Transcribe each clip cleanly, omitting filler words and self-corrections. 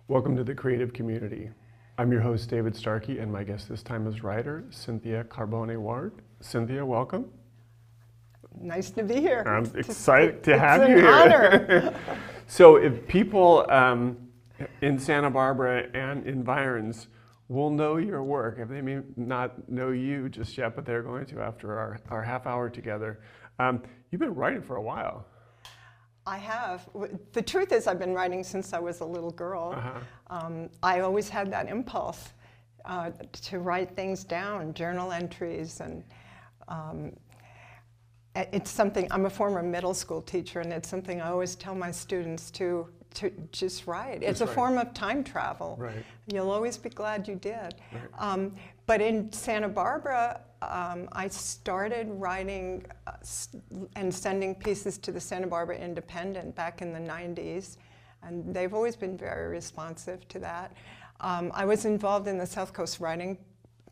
Welcome to the creative community. I'm your host, David Starkey, and my guest this time is writer Cynthia Carbone Ward. Cynthia, welcome. Nice to be here. I'm excited to have you here. It's an honor. So if people in Santa Barbara and environs will know your work, if they may not know you just yet, but they're going to after our half hour together, you've been writing for a while. I have. The truth is I've been writing since I was a little girl. I always had that impulse to write things down, journal entries, and it's something, I'm a former middle school teacher, and it's something I always tell my students to just write. It's a form of time travel. Right. You'll always be glad you did. Right. But in Santa Barbara, I started writing and sending pieces to the Santa Barbara Independent back in the 90s, and they've always been very responsive to that. I was involved in the South Coast Writing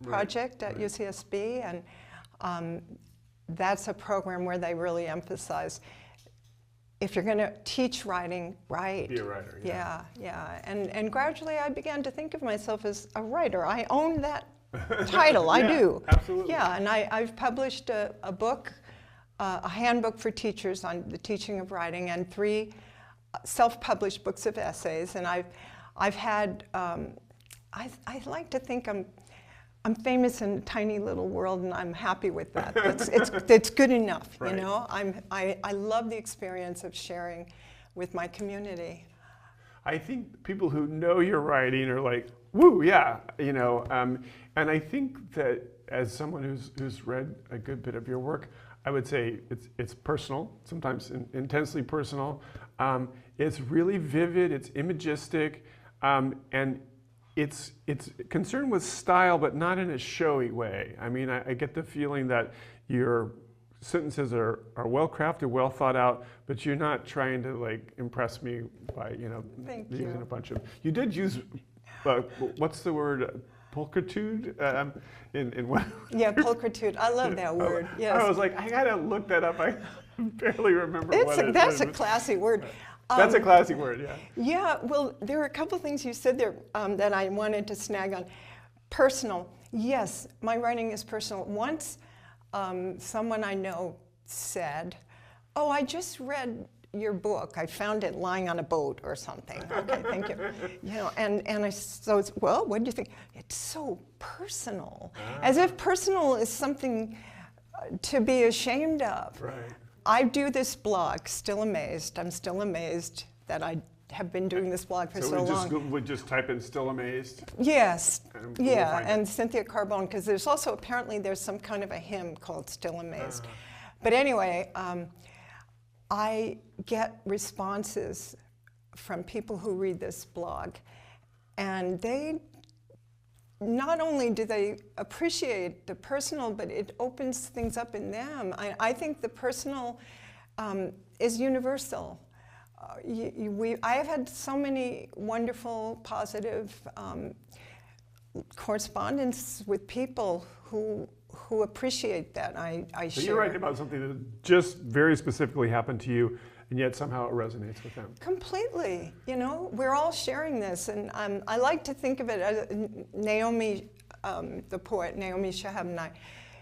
Project at UCSB, and that's a program where they really emphasize, if you're going to teach writing, write. Be a writer. Yeah. And gradually I began to think of myself as a writer. I own that title. I do. Absolutely. Yeah, and I've published a book, a handbook for teachers on the teaching of writing, and 3 self-published books of essays. And I've had, I like to think I'm famous in a tiny little world, and I'm happy with that. It's good enough, right. You know. I love the experience of sharing with my community. I think people who know your writing are like, woo, yeah, you know. And I think that as someone who's read a good bit of your work, I would say it's personal, sometimes intensely personal. It's really vivid, it's imagistic, and it's concerned with style, but not in a showy way. I mean, I get the feeling that your sentences are well crafted, well thought out, but you're not trying to like impress me by using a bunch of. You did use what's the word? Pulchritude in what? Yeah, pulchritude. I love that word. Yes. I was like, I gotta look that up. I barely remember what it is. That's a classy word. That's a classy word, yeah. Yeah, well, there were a couple things you said there that I wanted to snag on. Personal. Yes, my writing is personal. Once someone I know said, "Oh, I just read your book. I found it lying on a boat or something." Okay, thank you. You know, so it's, well, what do you think? It's so personal, as if personal is something to be ashamed of. Right. I do this blog, Still Amazed. I'm still amazed that I have been doing this blog for so long. So we just type in Still Amazed? Yes, and and Cynthia Carbone, because there's also, apparently there's some kind of a hymn called Still Amazed. But anyway, I get responses from people who read this blog, and they not only do they appreciate the personal, but it opens things up in them. I think the personal is universal. I have had so many wonderful, positive correspondence with people who appreciate that. So you're writing about something that just very specifically happened to you, and yet somehow it resonates with them. Completely. You know, we're all sharing this, and I like to think of it as Naomi, the poet, Naomi Shihab,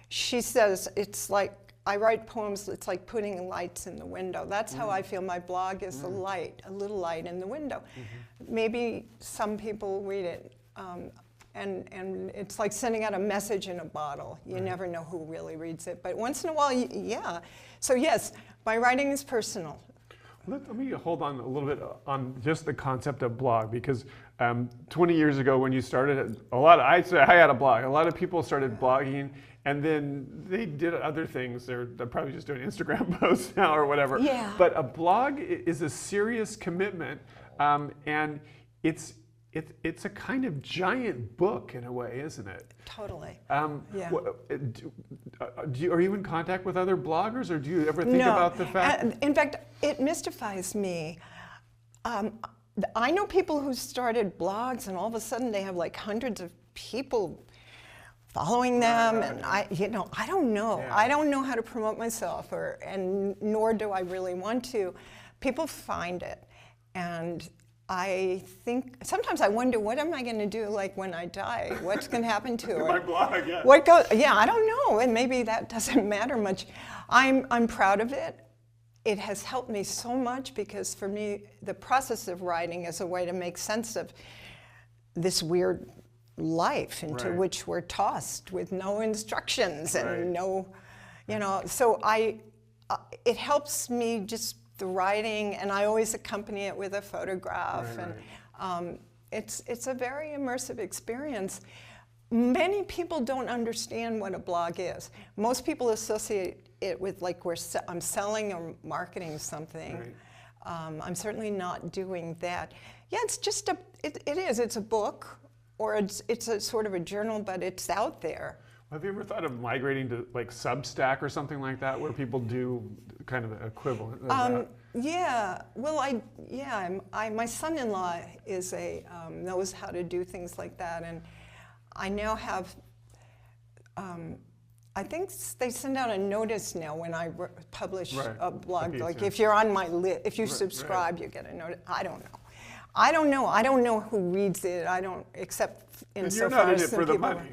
she says, it's like, I write poems, it's like putting lights in the window. That's how I feel my blog is a light, a little light in the window. Maybe some people read it, and it's like sending out a message in a bottle. You never know who really reads it, but once in a while, yeah. So yes, my writing is personal. Let me hold on a little bit on just the concept of blog, because 20 years ago when you started, I had a blog. A lot of people started blogging, and then they did other things. They're probably just doing Instagram posts now or whatever. Yeah. But a blog is a serious commitment, and it's a kind of giant book in a way, isn't it? Totally. Yeah. Are you in contact with other bloggers, or do you ever think about the fact? In fact, it mystifies me. I know people who started blogs, and all of a sudden they have like hundreds of people following them, and I don't know. Yeah. I don't know how to promote myself, and nor do I really want to. People find it, and I think sometimes I wonder, what am I going to do like when I die? What's going to happen to it? My blog, yeah. What goes? Yeah, I don't know, and maybe that doesn't matter much. I'm proud of it. It has helped me so much because for me, the process of writing is a way to make sense of this weird life into Right. which we're tossed with no instructions and Right. no, you know. So it helps me just the writing, and I always accompany it with a photograph, Right, and it's a very immersive experience. Many people don't understand what a blog is. Most people associate it with like I'm selling or marketing something. Right. I'm certainly not doing that. Yeah, it's just it's a book, or it's a sort of a journal, but it's out there. Have you ever thought of migrating to like Substack or something like that, where people do kind of the equivalent of that? Yeah, well, my son-in-law is knows how to do things like that, and I now have. I think they send out a notice now when I publish Right. a blog. A piece, Like yeah. if you're on my list, if you Right, subscribe, right. you get a notice. I don't know. I don't know who reads it. I don't, except in And so you're far not in as it some for the people. money.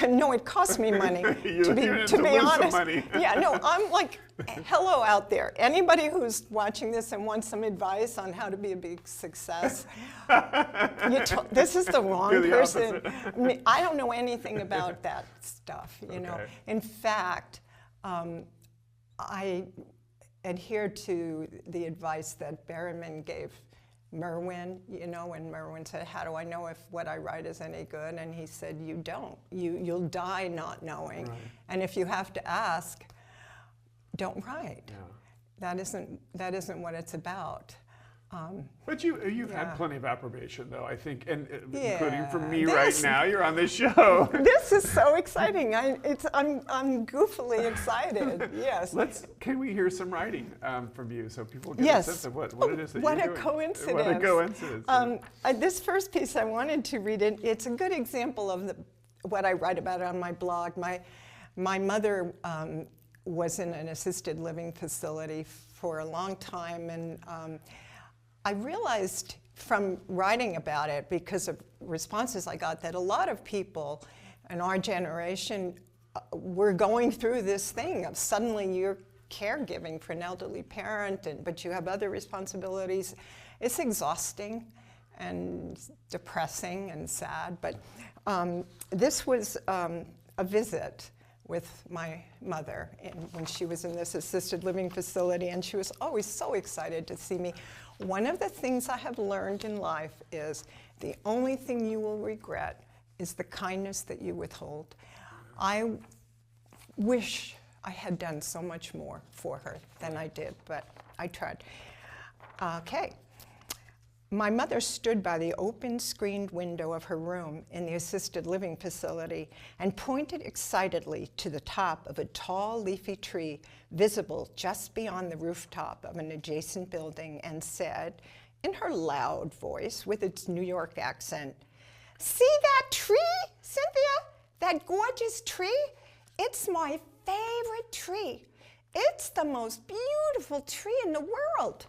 No, it costs me money. You're in it to be lose some honest. money. Yeah, no, I'm like, hello out there. Anybody who's watching this and wants some advice on how to be a big success, this is the wrong You're the person. opposite. I don't know anything about that stuff, you know. Okay. In fact, I adhere to the advice that Berriman gave Merwin, you know, when Merwin said, how do I know if what I write is any good? And he said, you don't. You'll die not knowing. Right. And if you have to ask, don't write. Yeah. That isn't what it's about. But you've Yeah. had plenty of approbation, though, I think, and Yeah, including from me this- right now. You're on this show. This is so exciting. I'm goofily excited. Yes. Can we hear some writing from you so people get Yes. a sense of what it is that What you're a doing? coincidence. What a coincidence. This first piece I wanted to read it. It's a good example of what I write about on my blog. My mother was in an assisted living facility for a long time, and I realized from writing about it, because of responses I got, that a lot of people in our generation were going through this thing of suddenly you're caregiving for an elderly parent, but you have other responsibilities. It's exhausting and depressing and sad, but this was a visit with my mother when she was in this assisted living facility, and she was always so excited to see me. One of the things I have learned in life is the only thing you will regret is the kindness that you withhold. I wish I had done so much more for her than I did, but I tried. Okay. My mother stood by the open screened window of her room in the assisted living facility and pointed excitedly to the top of a tall leafy tree visible just beyond the rooftop of an adjacent building and said, in her loud voice with its New York accent, "See that tree, Cynthia? That gorgeous tree? It's my favorite tree. It's the most beautiful tree in the world."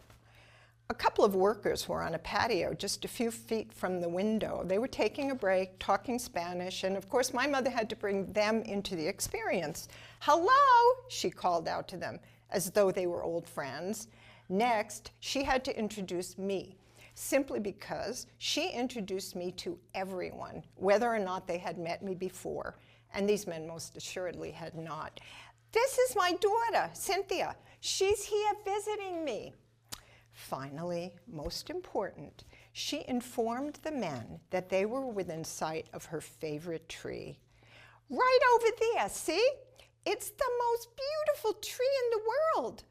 A couple of workers were on a patio just a few feet from the window. They were taking a break, talking Spanish, and of course my mother had to bring them into the experience. "Hello," she called out to them, as though they were old friends. Next, she had to introduce me, simply because she introduced me to everyone, whether or not they had met me before, and these men most assuredly had not. "This is my daughter, Cynthia. She's here visiting me." Finally, most important, she informed the men that they were within sight of her favorite tree. "Right over there, see? It's the most beautiful tree in the world."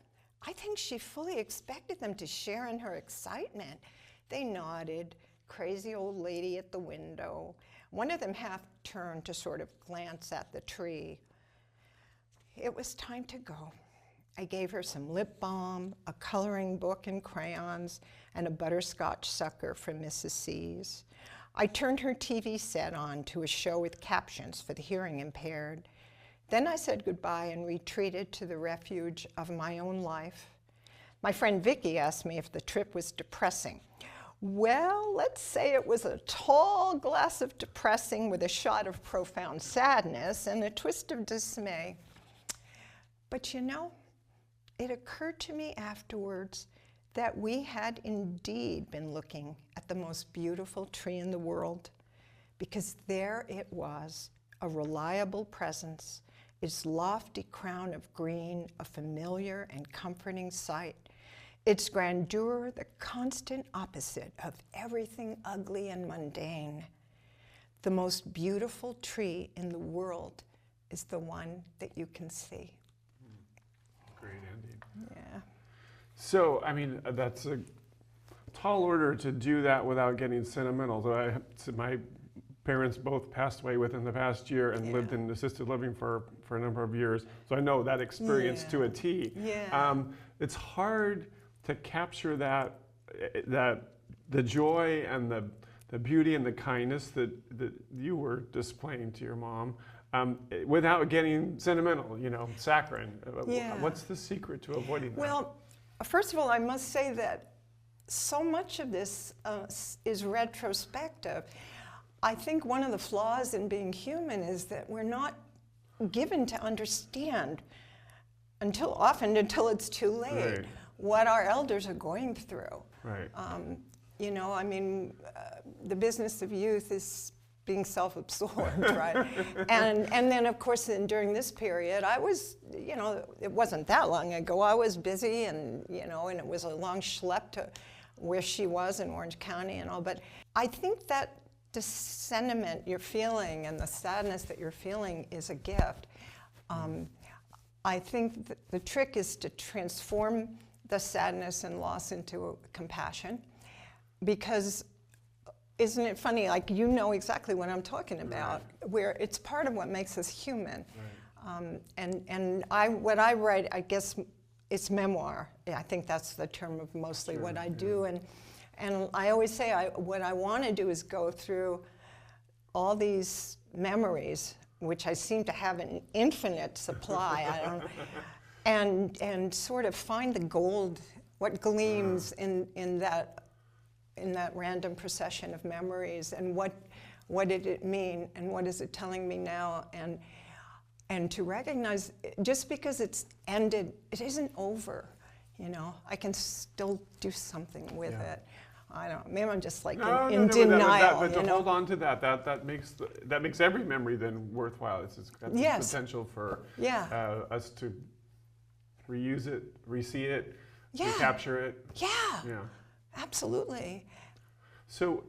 I think she fully expected them to share in her excitement. They nodded, crazy old lady at the window. One of them half turned to sort of glance at the tree. It was time to go. I gave her some lip balm, a coloring book and crayons, and a butterscotch sucker from Mrs. C's. I turned her TV set on to a show with captions for the hearing impaired. Then I said goodbye and retreated to the refuge of my own life. My friend Vicky asked me if the trip was depressing. Well, let's say it was a tall glass of depressing with a shot of profound sadness and a twist of dismay. But you know, it occurred to me afterwards that we had indeed been looking at the most beautiful tree in the world, because there it was, a reliable presence, its lofty crown of green, a familiar and comforting sight, its grandeur the constant opposite of everything ugly and mundane. The most beautiful tree in the world is the one that you can see. Great ending. Yeah. So, I mean, that's a tall order to do that without getting sentimental. So my parents both passed away within the past year and lived in assisted living for a number of years. So I know that experience to a T. Yeah. It's hard to capture that the joy and the beauty and the kindness that you were displaying to your mom without getting sentimental, saccharine. Yeah. What's the secret to avoiding that? Well, first of all, I must say that so much of this is retrospective. I think one of the flaws in being human is that we're not given to understand until it's too late. Right. What our elders are going through. Right. The business of youth is being self-absorbed, right? and then, of course, during this period, I was, it wasn't that long ago, I was busy and it was a long schlep to where she was in Orange County and all, but I think that the sentiment you're feeling and the sadness that you're feeling is a gift. I think that the trick is to transform the sadness and loss into compassion, because isn't it funny, like exactly what I'm talking about, right, where it's part of what makes us human. Right. What I write, I guess it's memoir. I think that's the term of mostly what I do, and I always say what I want to do is go through all these memories, which I seem to have an infinite supply. I don't. And sort of find the gold, what gleams in that random procession of memories, and what did it mean, and what is it telling me now, and to recognize just because it's ended, it isn't over. I can still do something with it. I don't know, maybe I'm just like in denial. But to hold on to that makes every memory then worthwhile. It's got the potential for us to reuse it, re-see it, recapture it. Yeah, absolutely. So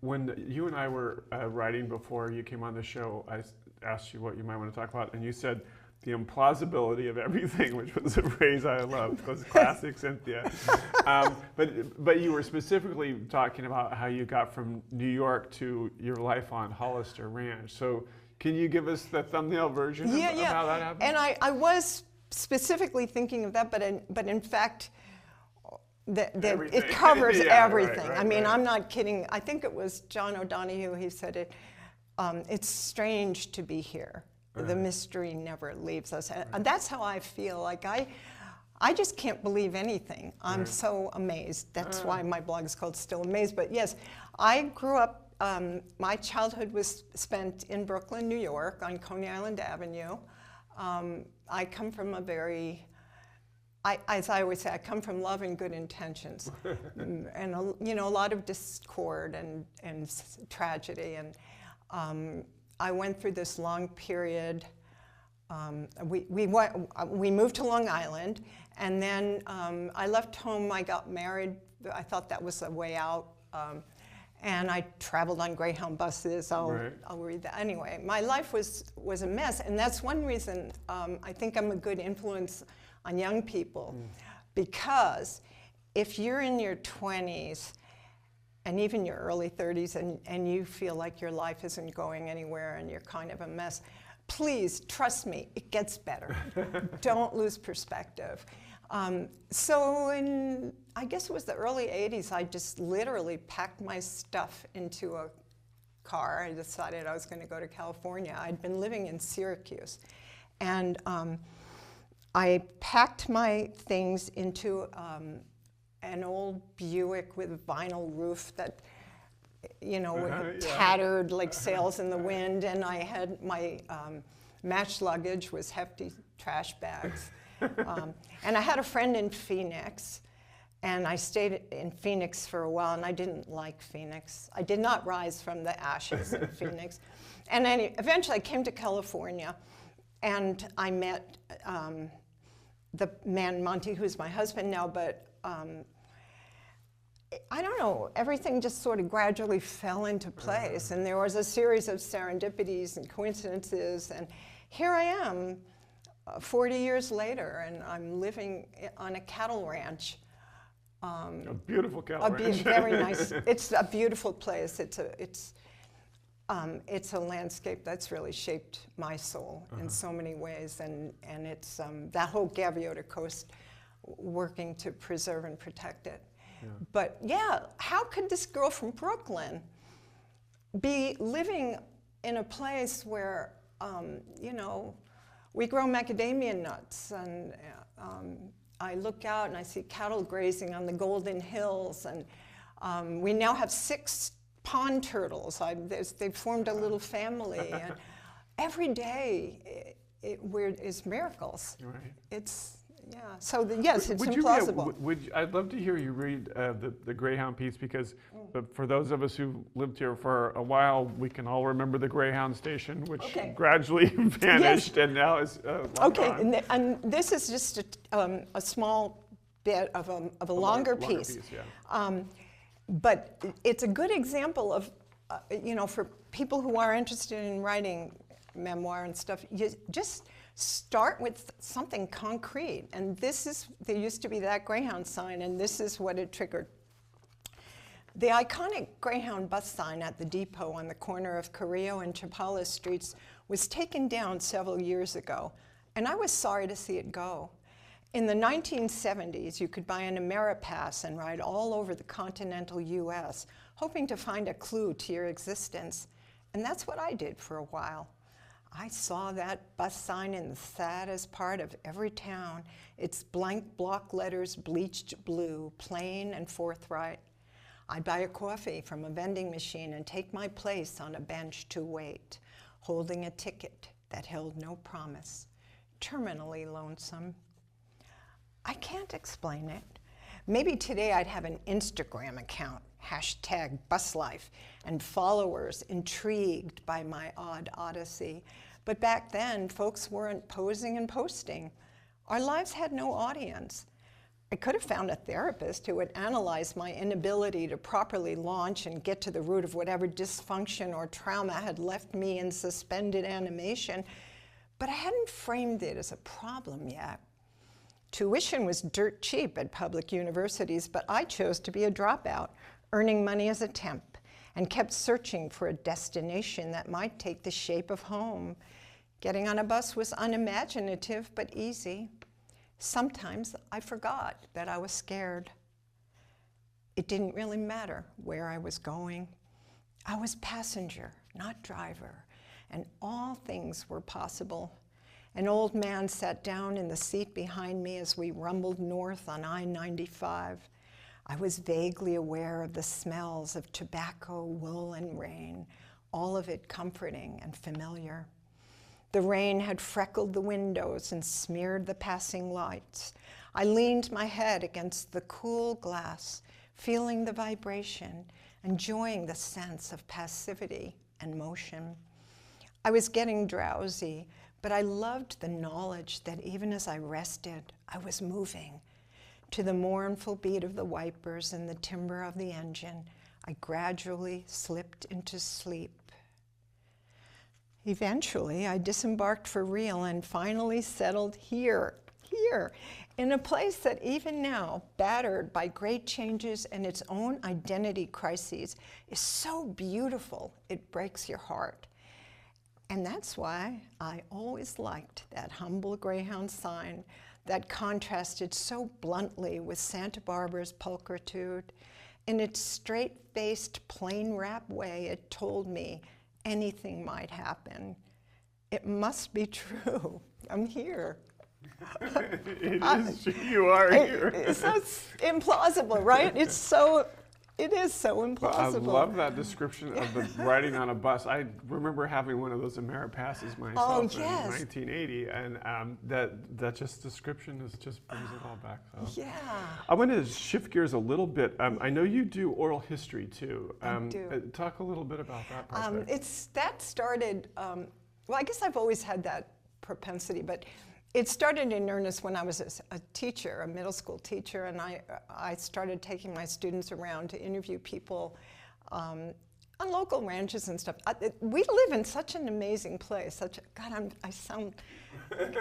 when you and I were writing before you came on the show, I asked you what you might want to talk about, and you said the implausibility of everything, which was a phrase I love, because classic Cynthia. But you were specifically talking about how you got from New York to your life on Hollister Ranch. So can you give us the thumbnail version of how that happened? And I was specifically thinking of that, but in fact, it covers everything. Right, I mean, I'm not kidding. I think it was John O'Donohue, he said it, it's strange to be here. The mystery never leaves us. And that's how I feel. Like I just can't believe anything. I'm so amazed. That's why my blog is called Still Amazed. But yes, I grew up, my childhood was spent in Brooklyn, New York, on Coney Island Avenue. I come from as I always say, I come from love and good intentions, and a lot of discord and tragedy. And I went through this long period. We moved to Long Island, and then I left home. I got married. I thought that was a way out. And I traveled on Greyhound buses. I'll read that. Anyway, my life was a mess, and that's one reason I think I'm a good influence on young people, because if you're in your 20s and even your early 30s and you feel like your life isn't going anywhere and you're kind of a mess, please trust me, it gets better. Don't lose perspective. So in, I guess it was the early 80s, I just literally packed my stuff into a car. I decided I was going to go to California. I'd been living in Syracuse. And I packed my things into an old Buick with vinyl roof that, you know, Yeah. tattered like sails in the wind, and I had my match luggage was hefty trash bags. And I had a friend in Phoenix, and I stayed in Phoenix for a while, and I didn't like Phoenix. I did not rise from the ashes in Phoenix. And then eventually I came to California, and I met the man, Monty, who's my husband now, but I don't know, everything just sort of gradually fell into place, and there was a series of serendipities and coincidences, and here I am 40 years later, and I'm living on a cattle ranch. A beautiful cattle ranch. Very nice. It's a beautiful place. It's a landscape that's really shaped my soul in so many ways, and it's that whole Gaviota Coast, working to preserve and protect it. Yeah. But yeah, how could this girl from Brooklyn be living in a place where, you know, we grow macadamia nuts, and I look out and I see cattle grazing on the Golden Hills, and we now have 6 pond turtles. They've formed a little family, and every day is miracles. Right. It's, yeah. So yes, it's would implausible. I'd love to hear you read the Greyhound piece, because for those of us who lived here for a while, we can all remember the Greyhound station, which gradually vanished and now is long gone. And this is just a small bit of a longer piece. Yeah. But it's a good example of, you know, for people who are interested in writing memoir and stuff, you just start with something concrete. And there used to be that Greyhound sign, and this is what it triggered. The iconic Greyhound bus sign at the depot on the corner of Carrillo and Chapala Streets was taken down several years ago, and I was sorry to see it go. In the 1970s, you could buy an Ameripass and ride all over the continental US, hoping to find a clue to your existence. And that's what I did for a while. I saw that bus sign in the saddest part of every town. Its blank block letters bleached blue, plain and forthright. I'd buy a coffee from a vending machine and take my place on a bench to wait, holding a ticket that held no promise, terminally lonesome. I can't explain it. Maybe today I'd have an Instagram account, #buslife, and followers intrigued by my odd odyssey. But back then, folks weren't posing and posting. Our lives had no audience. I could have found a therapist who would analyze my inability to properly launch and get to the root of whatever dysfunction or trauma had left me in suspended animation, but I hadn't framed it as a problem yet. Tuition was dirt cheap at public universities, but I chose to be a dropout, earning money as a temp, and kept searching for a destination that might take the shape of home. Getting on a bus was unimaginative, but easy. Sometimes I forgot that I was scared. It didn't really matter where I was going. I was passenger, not driver, and all things were possible. An old man sat down in the seat behind me as we rumbled north on I-95. I was vaguely aware of the smells of tobacco, wool, and rain, all of it comforting and familiar. The rain had freckled the windows and smeared the passing lights. I leaned my head against the cool glass, feeling the vibration, enjoying the sense of passivity and motion. I was getting drowsy, but I loved the knowledge that even as I rested, I was moving. To the mournful beat of the wipers and the timbre of the engine, I gradually slipped into sleep. Eventually, I disembarked for real and finally settled here, in a place that even now, battered by great changes and its own identity crises, is so beautiful it breaks your heart. And that's why I always liked that humble Greyhound sign that contrasted so bluntly with Santa Barbara's pulchritude. In its straight-faced, plain-rap way, it told me anything might happen. It must be true. I'm here. It is true. You are here. It's so implausible, right? It is so implausible. I love that description of the riding on a bus. I remember having one of those Ameripasses myself in 1980, and that just description just brings it all back. So. Yeah. I want to shift gears a little bit. I know you do oral history too. I do. Talk a little bit about that project. That started. Well, I guess I've always had that propensity, but it started in earnest when I was a teacher, a middle school teacher, and I started taking my students around to interview people on local ranches and stuff. We live in such an amazing place. I sound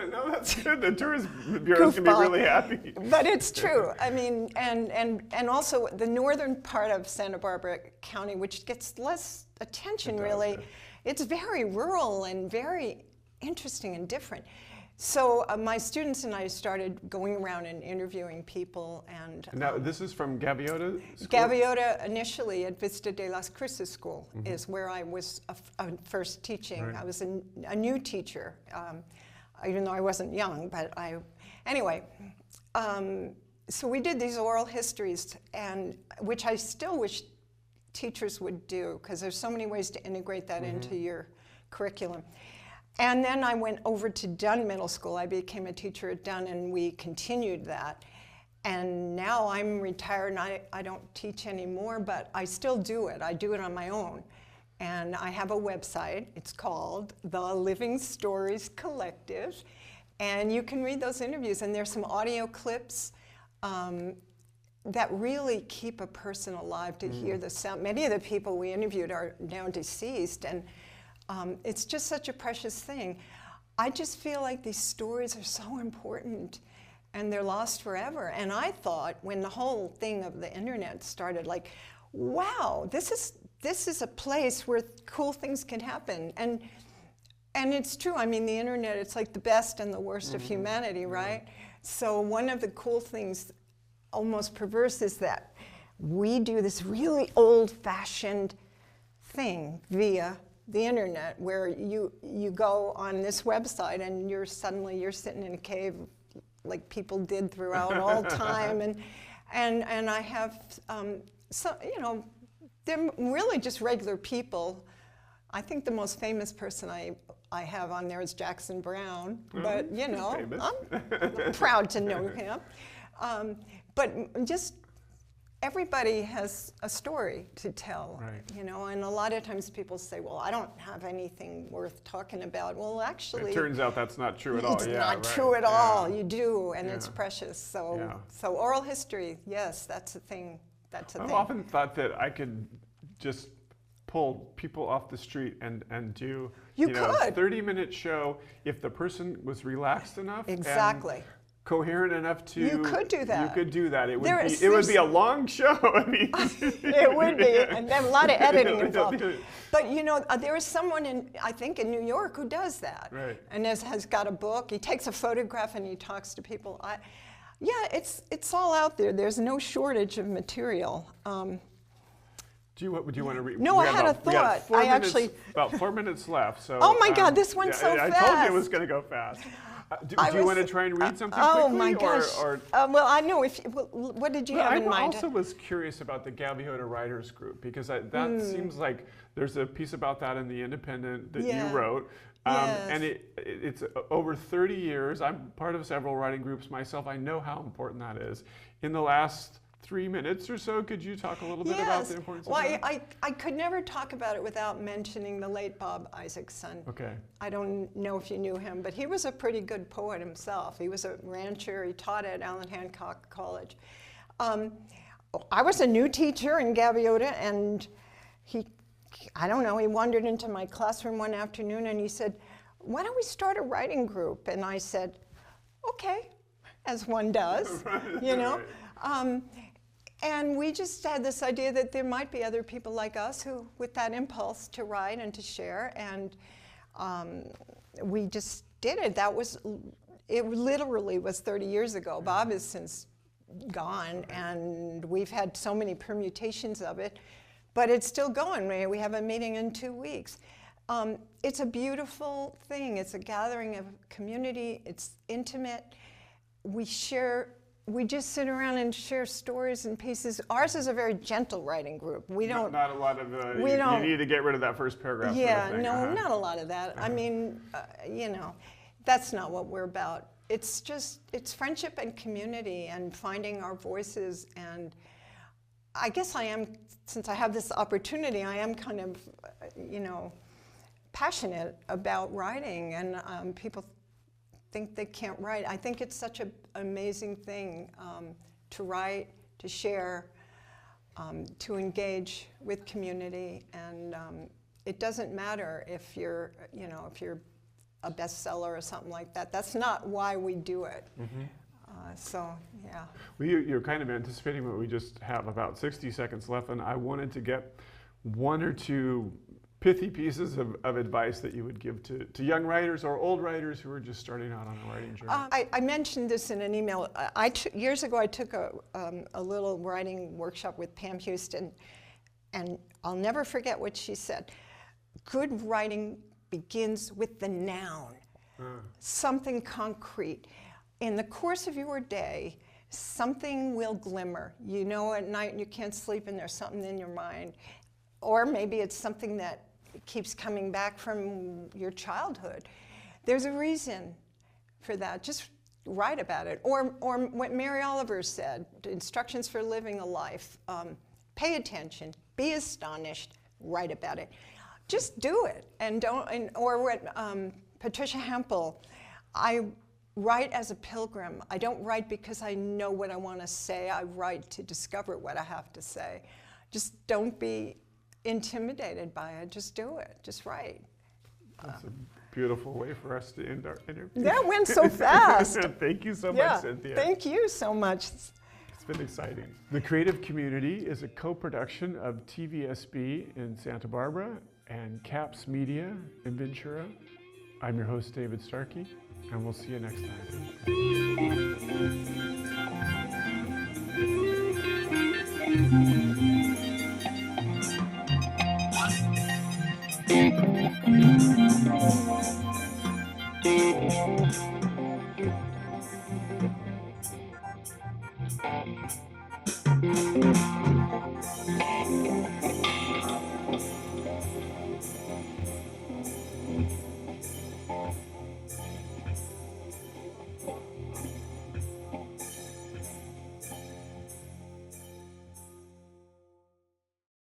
no, that's good. The tourist bureau is going to be really happy. But it's true. I mean, and also the northern part of Santa Barbara County, which gets less attention really, it's very rural and very interesting and different. So my students and I started going around and interviewing people. And now this is from Gaviota School? Gaviota initially at Vista de las Cruces School is where I was first teaching. Right. I was a new teacher, even though I wasn't young, but anyway. So we did these oral histories, and which I still wish teachers would do, because there's so many ways to integrate that into your curriculum. And then I went over to Dunn Middle School. I became a teacher at Dunn, and we continued that. And now I'm retired, and I don't teach anymore, but I still do it. I do it on my own. And I have a website. It's called The Living Stories Collective. And you can read those interviews. And there's some audio clips that really keep a person alive to hear the sound. Many of the people we interviewed are now deceased. And it's just such a precious thing. I just feel like these stories are so important, and they're lost forever. And I thought, when the whole thing of the internet started, like, wow, this is a place where cool things can happen. And it's true. I mean, the internet, it's like the best and the worst of humanity, right? So one of the cool things, almost perverse, is that we do this really old-fashioned thing via the internet, where you go on this website and you're sitting in a cave like people did throughout all time, and I have so, you know, they're really just regular people. I think the most famous person I have on there is Jackson Brown, but you know, I'm proud to know him. But just everybody has a story to tell, you know, and a lot of times people say, well, I don't have anything worth talking about. Well, actually, it turns out that's not true at all. It's not true at all. You do, and it's precious. So, so oral history, yes, that's a thing. That's a thing. I've often thought that I could just pull people off the street and do you know, a 30-minute show if the person was relaxed enough. Exactly. And coherent enough to. You could do that. You could do that. It would be a long show. I mean, it would be, and then a lot of editing involved. But you know, there is someone I think in New York who does that. Right. And has got a book. He takes a photograph and he talks to people. Yeah, it's all out there. There's no shortage of material. Do you want to read? No, I had a thought. About 4 minutes left. So. Oh my God, this went so fast. I told you it was going to go fast. Do you want to try and read something quickly? Oh my gosh. Well, I know what did you have in mind? I also was curious about the Gaviota Writers Group, because that seems like there's a piece about that in The Independent that you wrote. And it's over 30 years. I'm part of several writing groups myself. I know how important that is. In the last 3 minutes or so, could you talk a little bit about the importance of that? Well, I could never talk about it without mentioning the late Bob Isaacson. Okay. I don't know if you knew him, but he was a pretty good poet himself. He was a rancher. He taught at Allen Hancock College. I was a new teacher in Gaviota, and I don't know, he wandered into my classroom one afternoon and he said, why don't we start a writing group? And I said, okay, as one does, you know. And we just had this idea that there might be other people like us who, with that impulse to write and to share, and we just did it. It literally was 30 years ago. Bob is since gone, and we've had so many permutations of it, but it's still going. We have a meeting in 2 weeks. It's a beautiful thing. It's a gathering of community. It's intimate. We just sit around and share stories and pieces. Ours is a very gentle writing group. We don't. Not a lot of. You need to get rid of that first paragraph. Yeah, sort of thing. no, not a lot of that. I mean, that's not what we're about. It's friendship and community and finding our voices. And I guess since I have this opportunity, I am kind of, passionate about writing, and people think they can't write. I think it's such an amazing thing to write, to share, to engage with community, and it doesn't matter if you're a bestseller or something like that. That's not why we do it. Mm-hmm. So, yeah. Well, you're kind of anticipating what we just have about 60 seconds left, and I wanted to get one or two pithy pieces of advice that you would give to young writers or old writers who are just starting out on a writing journey. I mentioned this in an email. Years ago, I took a little writing workshop with Pam Houston, and I'll never forget what she said. Good writing begins with the noun, something concrete. In the course of your day, something will glimmer. You know, at night you can't sleep and there's something in your mind. Or maybe it's something that keeps coming back from your childhood. There's a reason for that. Just write about it. Or what Mary Oliver said, instructions for living a life. Pay attention, be astonished, write about it. Just do it, or what Patricia Hempel, I write as a pilgrim. I don't write because I know what I want to say. I write to discover what I have to say. Just don't be intimidated by it. Just do it. Just write. That's a beautiful way for us to end our interview. That went so fast. Thank you so much, Cynthia. Thank you so much. It's been exciting. The Creative Community is a co-production of TVSB in Santa Barbara and CAPS Media in Ventura. I'm your host, David Starkey, and we'll see you next time.